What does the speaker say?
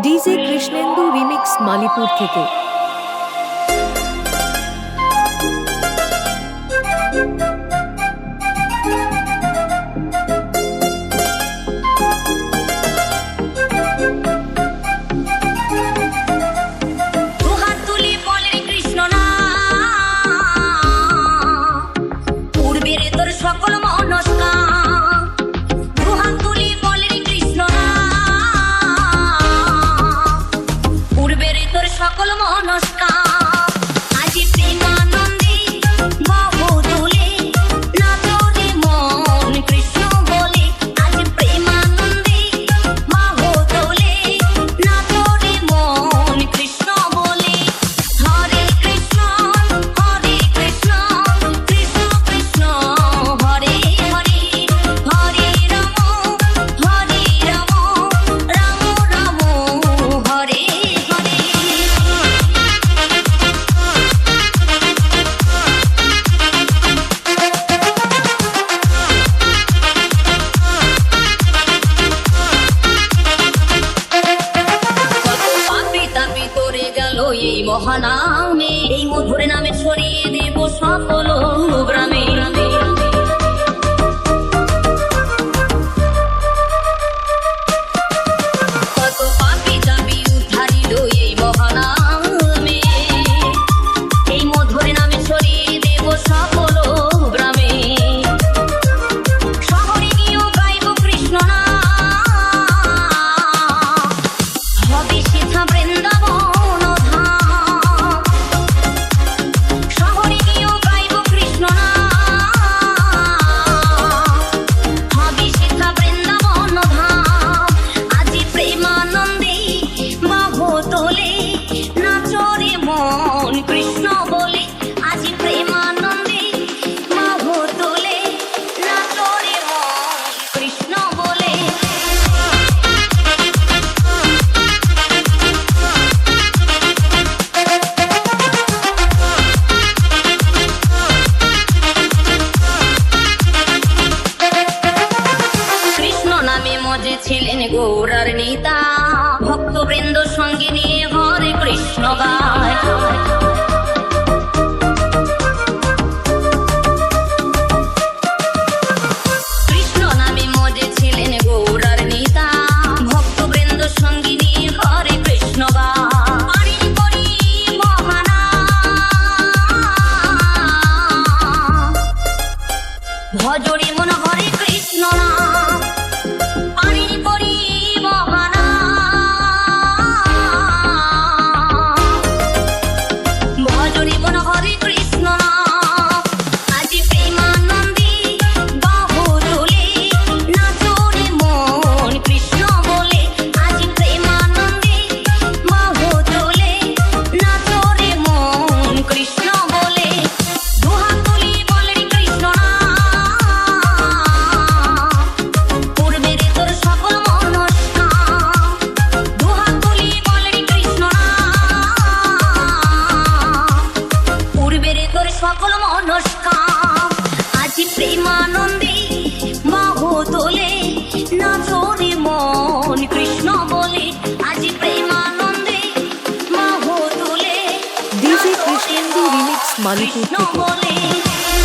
DJ Krishnendu remix Malipur থেকে। এই মহানামে এই মধুর নামে ছড়িয়ে দেব সকল গ্রামে। কত পাপী দাবি উদ্ধারিল এই মহানামে এই মধুর নামে ছড়িয়ে দেব সকল গ্রামে। শহরে গিয়েও গাইব কৃষ্ণ নাম, হবে সেথা বৃন্দাবন। ছিলেন গৌরার নেতা, ভক্তবৃন্দ সঙ্গে নিয়ে হরে কৃষ্ণ গায়। কৃষ্ণ নামে মজে ছিলেন গৌরার নেতা, ভক্তবৃন্দ সঙ্গে নিয়ে হরে কৃষ্ণ গায়। ভজরে মন হরে কৃষ্ণ নাম, সকল মনস্কাম আজি প্রেমানন্দে বাহু তোলে নাচরে মন কৃষ্ণ বলে। আজি প্রেমানন্দে বাহু তোলে ডিজে কৃষ্ণেন্দু রিমিক্স মালিপুর থেকে।